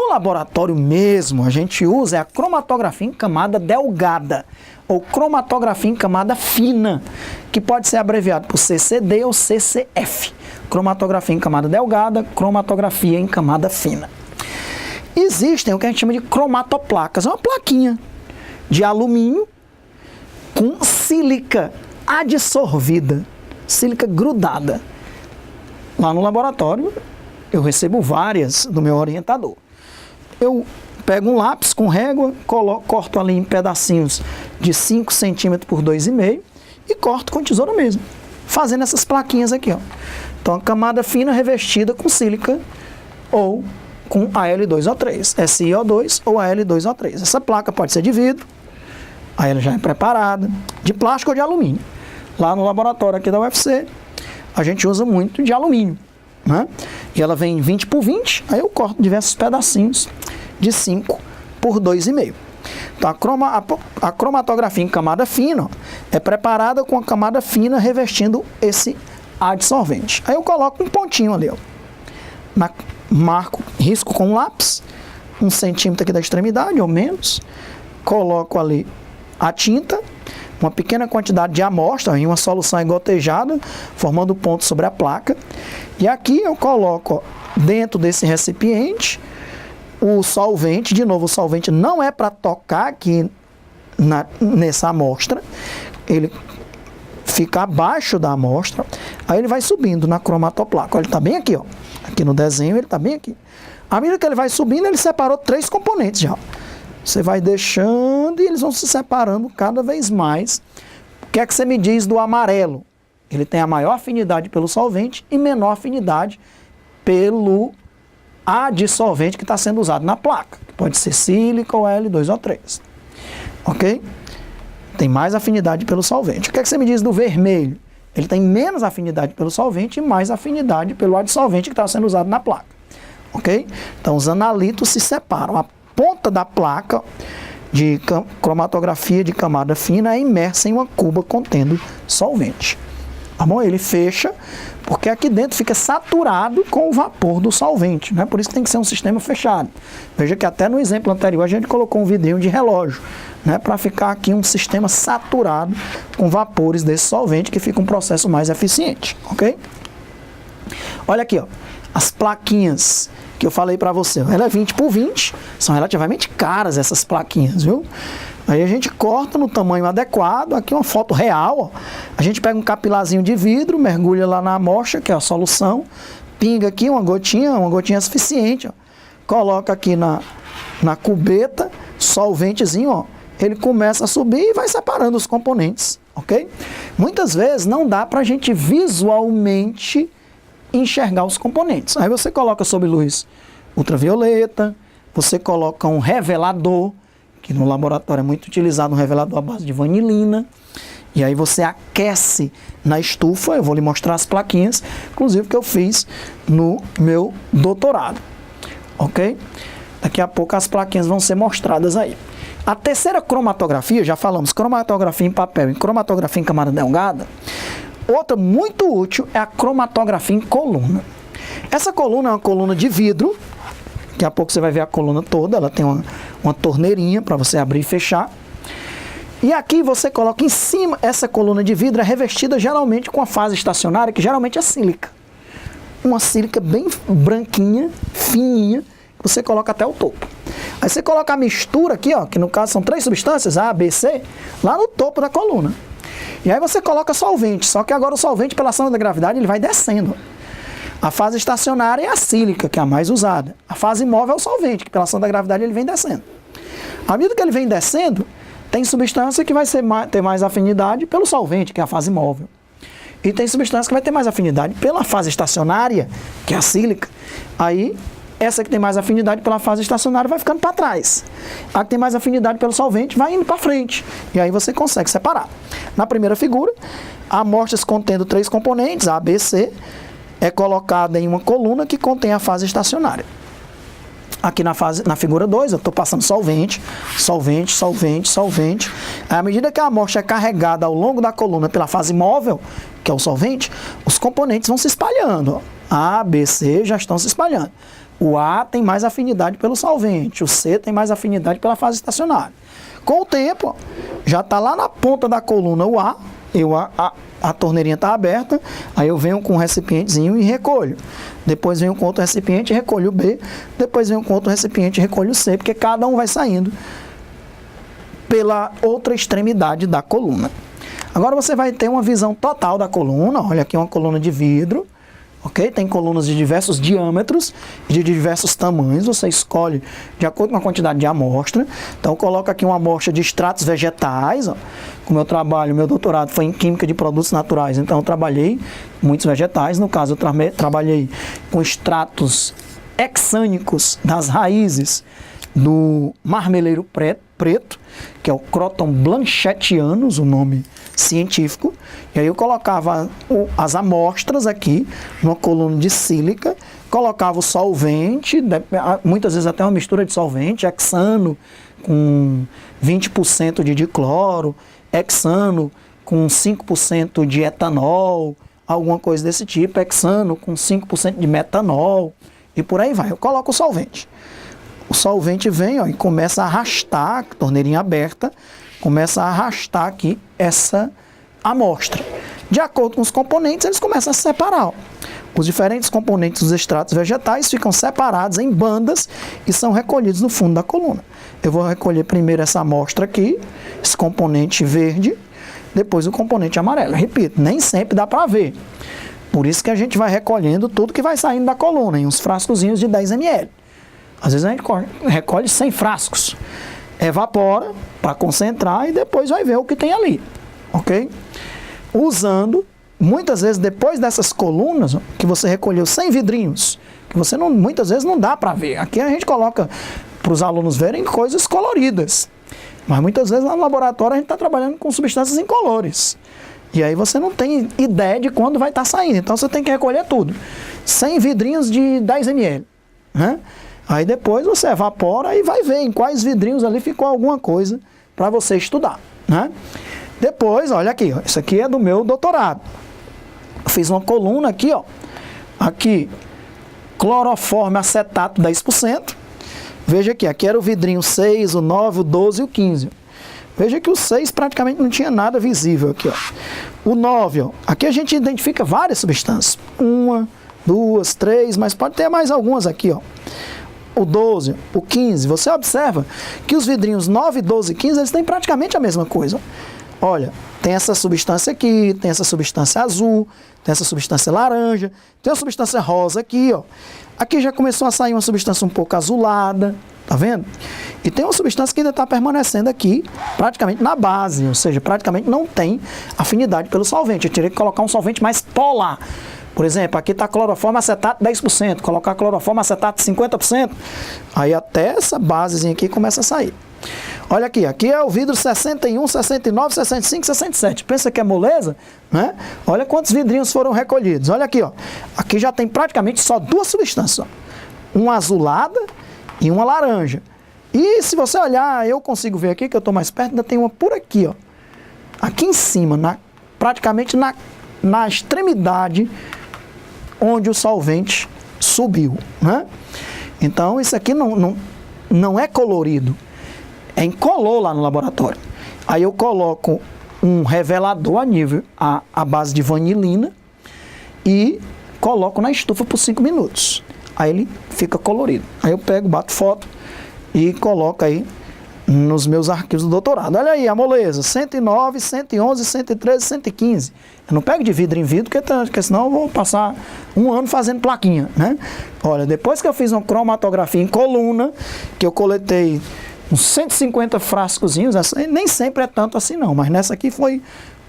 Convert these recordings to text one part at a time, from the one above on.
laboratório mesmo, a gente usa a cromatografia em camada delgada, ou cromatografia em camada fina, que pode ser abreviado por CCD ou CCF. Cromatografia em camada delgada, cromatografia em camada fina. Existem o que a gente chama de cromatoplacas, é uma plaquinha de alumínio com sílica adsorvida, sílica grudada. Lá no laboratório, eu recebo várias do meu orientador. Eu pego um lápis com régua, corto ali em pedacinhos de 5 centímetros por 2,5 e corto com tesoura mesmo, fazendo essas plaquinhas aqui, ó. Então, a camada fina revestida com sílica ou com Al2O3, SiO2 ou Al2O3. Essa placa pode ser de vidro, aí ela já é preparada, de plástico ou de alumínio. Lá no laboratório aqui da UFC, a gente usa muito de alumínio, né? E ela vem 20 por 20, aí eu corto diversos pedacinhos de 5 por 2,5. Então, a cromatografia em camada fina, ó, é preparada com a camada fina revestindo esse adsorvente. Aí eu coloco um pontinho ali, ó, marco, risco com um lápis, 1 centímetro aqui da extremidade ou menos, coloco ali a tinta, uma pequena quantidade de amostra em uma solução gotejada, formando pontos sobre a placa. E aqui eu coloco, ó, dentro desse recipiente o solvente. De novo, o solvente não é para tocar aqui nessa amostra, ele fica abaixo da amostra, aí ele vai subindo na cromatoplaca. Ele está bem aqui, ó. Aqui no desenho ele está bem aqui. À medida que ele vai subindo, ele separou 3 componentes já. Você vai deixando e eles vão se separando cada vez mais. O que é que você me diz do amarelo? Ele tem a maior afinidade pelo solvente e menor afinidade pelo adsolvente que está sendo usado na placa. Pode ser sílica ou Al2O3. Ok? Tem mais afinidade pelo solvente. O que é que você me diz do vermelho? Ele tem menos afinidade pelo solvente e mais afinidade pelo adsolvente que está sendo usado na placa. Ok? Então os analitos se separam. A ponta da placa de cromatografia de camada fina é imersa em uma cuba contendo solvente. Tá bom? Ele fecha, porque aqui dentro fica saturado com o vapor do solvente, né? Por isso que tem que ser um sistema fechado. Veja que até no exemplo anterior a gente colocou um vidrinho de relógio, né? Para ficar aqui um sistema saturado com vapores desse solvente, que fica um processo mais eficiente, ok? Olha aqui, ó, as plaquinhas que eu falei para você, ela é 20 por 20, são relativamente caras essas plaquinhas, viu? Aí a gente corta no tamanho adequado, aqui uma foto real, ó. A gente pega um capilarzinho de vidro, mergulha lá na amostra, que é a solução, pinga aqui uma gotinha suficiente, ó. Coloca aqui na cubeta, solventezinho, ó. Ele começa a subir e vai separando os componentes, ok? Muitas vezes não dá para a gente visualmente enxergar os componentes. Aí você coloca sob luz ultravioleta, você coloca um revelador, que no laboratório é muito utilizado, um revelador à base de vanilina, e aí você aquece na estufa. Eu vou lhe mostrar as plaquinhas, inclusive que eu fiz no meu doutorado, ok? Daqui a pouco as plaquinhas vão ser mostradas aí. A terceira cromatografia, já falamos, cromatografia em papel e cromatografia em camada delgada. Outra muito útil é a cromatografia em coluna. Essa coluna é uma coluna de vidro. Daqui a pouco você vai ver a coluna toda. Ela tem uma torneirinha para você abrir e fechar. E aqui você coloca em cima, essa coluna de vidro é revestida geralmente com a fase estacionária, que geralmente é sílica. Uma sílica bem branquinha, fininha, que você coloca até o topo. Aí você coloca a mistura aqui, ó, que no caso são 3 substâncias, A, B, C, lá no topo da coluna. E aí você coloca solvente, só que agora o solvente, pela ação da gravidade, ele vai descendo. A fase estacionária é a sílica, que é a mais usada. A fase móvel é o solvente, que pela ação da gravidade ele vem descendo. À medida que ele vem descendo, tem substância que vai ter mais afinidade pelo solvente, que é a fase móvel. E tem substância que vai ter mais afinidade pela fase estacionária, que é a sílica. Aí, essa que tem mais afinidade pela fase estacionária vai ficando para trás. A que tem mais afinidade pelo solvente vai indo para frente. E aí você consegue separar. Na primeira figura, amostras contendo 3 componentes, A, B, C, é colocada em uma coluna que contém a fase estacionária. Aqui na figura 2, eu estou passando solvente, solvente, solvente, solvente. À medida que a amostra é carregada ao longo da coluna pela fase móvel, que é o solvente, os componentes vão se espalhando. Ó. A, B, C já estão se espalhando. O A tem mais afinidade pelo solvente, o C tem mais afinidade pela fase estacionária. Com o tempo, já está lá na ponta da coluna o A, a torneirinha está aberta, aí eu venho com um recipientezinho e recolho. Depois venho com outro recipiente e recolho o B, depois venho com outro recipiente e recolho o C, porque cada um vai saindo pela outra extremidade da coluna. Agora você vai ter uma visão total da coluna. Olha aqui uma coluna de vidro, ok? Tem colunas de diversos diâmetros e de diversos tamanhos. Você escolhe de acordo com a quantidade de amostra. Então, eu coloco aqui uma amostra de extratos vegetais. Ó. O meu trabalho, meu doutorado foi em Química de Produtos Naturais. Então, eu trabalhei muitos vegetais. No caso, eu trabalhei com extratos hexânicos das raízes do marmeleiro preto, que é o Croton blanchettianus, o nome científico. E aí eu colocava as amostras aqui numa coluna de sílica, colocava o solvente, muitas vezes até uma mistura de solvente, hexano com 20% de dicloro, hexano com 5% de etanol, alguma coisa desse tipo, hexano com 5% de metanol, e por aí vai. Eu coloco o solvente. O solvente vem, ó, e começa a arrastar, torneirinha aberta, começa a arrastar aqui essa amostra. De acordo com os componentes, eles começam a se separar. Ó. Os diferentes componentes dos extratos vegetais ficam separados em bandas e são recolhidos no fundo da coluna. Eu vou recolher primeiro essa amostra aqui, esse componente verde, depois o componente amarelo. Repito, nem sempre dá para ver. Por isso que a gente vai recolhendo tudo que vai saindo da coluna, em uns frascozinhos de 10 ml. Às vezes a gente recolhe 100 frascos, evapora para concentrar e depois vai ver o que tem ali, ok? Usando, muitas vezes depois dessas colunas, que você recolheu 100 vidrinhos, que você não, muitas vezes não dá para ver. Aqui a gente coloca para os alunos verem coisas coloridas, mas muitas vezes lá no laboratório a gente está trabalhando com substâncias incolores. E aí você não tem ideia de quando vai estar saindo, então você tem que recolher tudo. 100 vidrinhos de 10 ml, né? Aí depois você evapora e vai ver em quais vidrinhos ali ficou alguma coisa para você estudar, né? Depois, olha aqui, ó, isso aqui é do meu doutorado. Eu fiz uma coluna aqui, ó. Aqui, cloroforme acetato 10%. Veja aqui era o vidrinho 6, o 9, o 12 e o 15. Veja que o 6 praticamente não tinha nada visível aqui, ó. O 9, ó, aqui a gente identifica várias substâncias. 1, 2, 3, mas pode ter mais algumas aqui, ó. O 12, o 15, você observa que os vidrinhos 9, 12 e 15, eles têm praticamente a mesma coisa. Olha, tem essa substância aqui, tem essa substância azul, tem essa substância laranja, tem a substância rosa aqui, ó. Aqui já começou a sair uma substância um pouco azulada, tá vendo? E tem uma substância que ainda está permanecendo aqui, praticamente na base, ou seja, praticamente não tem afinidade pelo solvente. Eu teria que colocar um solvente mais polar. Por exemplo, aqui está cloroforme acetato 10%, colocar cloroforme acetato 50%, aí até essa basezinha aqui começa a sair. Olha aqui é o vidro 61, 69, 65, 67. Pensa que é moleza, né? Olha quantos vidrinhos foram recolhidos. Olha aqui, ó. Aqui já tem praticamente só duas substâncias, ó. Uma azulada e uma laranja. E se você olhar, eu consigo ver aqui, que eu estou mais perto, ainda tem uma por aqui, ó. Aqui em cima, praticamente na extremidade onde o solvente subiu, né? Então, isso aqui não é colorido, é incolor lá no laboratório. Aí eu coloco um revelador a base de vanilina e coloco na estufa por 5 minutos. Aí ele fica colorido. Aí eu pego, bato foto e coloco aí nos meus arquivos do doutorado. Olha aí a moleza, 109, 111, 113, 115. Eu não pego de vidro em vidro, porque senão eu vou passar um ano fazendo plaquinha, né? Olha, depois que eu fiz uma cromatografia em coluna, que eu coletei uns 150 frascozinhos, nem sempre é tanto assim não, mas nessa aqui foi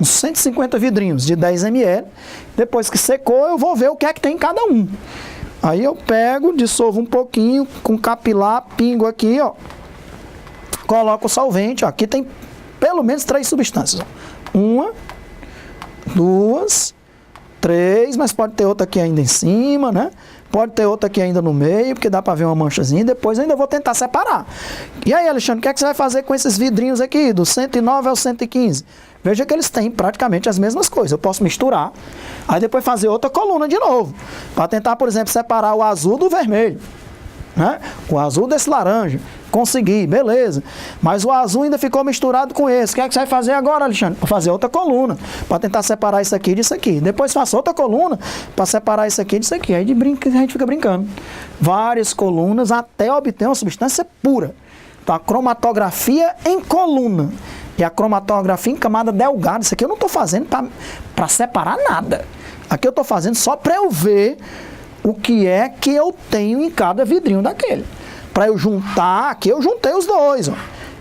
uns 150 vidrinhos de 10 ml. Depois que secou, eu vou ver o que é que tem em cada um. Aí eu pego, dissolvo um pouquinho com capilar, pingo aqui, ó. Coloco o solvente, ó. Aqui tem pelo menos 3 substâncias. Ó. 1, 2, 3, mas pode ter outra aqui ainda em cima, né? Pode ter outra aqui ainda no meio, porque dá para ver uma manchazinha. Depois ainda vou tentar separar. E aí, Alexandre, o que é que você vai fazer com esses vidrinhos aqui, do 109 ao 115? Veja que eles têm praticamente as mesmas coisas. Eu posso misturar, aí depois fazer outra coluna de novo, para tentar, por exemplo, separar o azul do vermelho. né? O azul desse laranja. Consegui, beleza. Mas o azul ainda ficou misturado com esse. O que é que você vai fazer agora, Alexandre? Para fazer outra coluna, para tentar separar isso aqui disso aqui. Depois faça outra coluna para separar isso aqui disso aqui. Aí a gente fica brincando. Várias colunas até obter uma substância pura. Então, a cromatografia em coluna e a cromatografia em camada delgada. Isso aqui eu não estou fazendo para separar nada. Aqui eu estou fazendo só para eu ver o que é que eu tenho em cada vidrinho daquele. Para eu juntar, aqui eu juntei os dois, ó.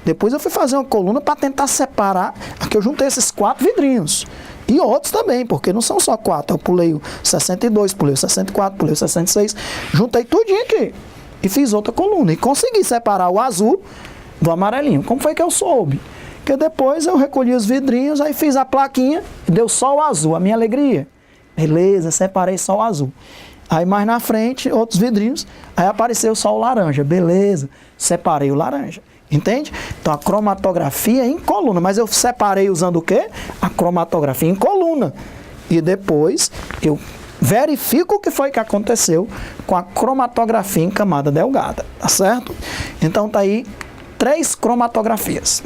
Depois eu fui fazer uma coluna para tentar separar, aqui eu juntei esses 4 vidrinhos. E outros também, porque não são só 4. Eu pulei o 62, pulei o 64, pulei o 66, juntei tudinho aqui. E fiz outra coluna. E consegui separar o azul do amarelinho. Como foi que eu soube? Porque depois eu recolhi os vidrinhos, aí fiz a plaquinha, deu só o azul, a minha alegria. Beleza, separei só o azul. Aí mais na frente, outros vidrinhos, aí apareceu só o laranja. Beleza, separei o laranja. Entende? Então a cromatografia em coluna. Mas eu separei usando o quê? A cromatografia em coluna. E depois eu verifico o que foi que aconteceu com a cromatografia em camada delgada. Tá certo? Então tá aí 3 cromatografias.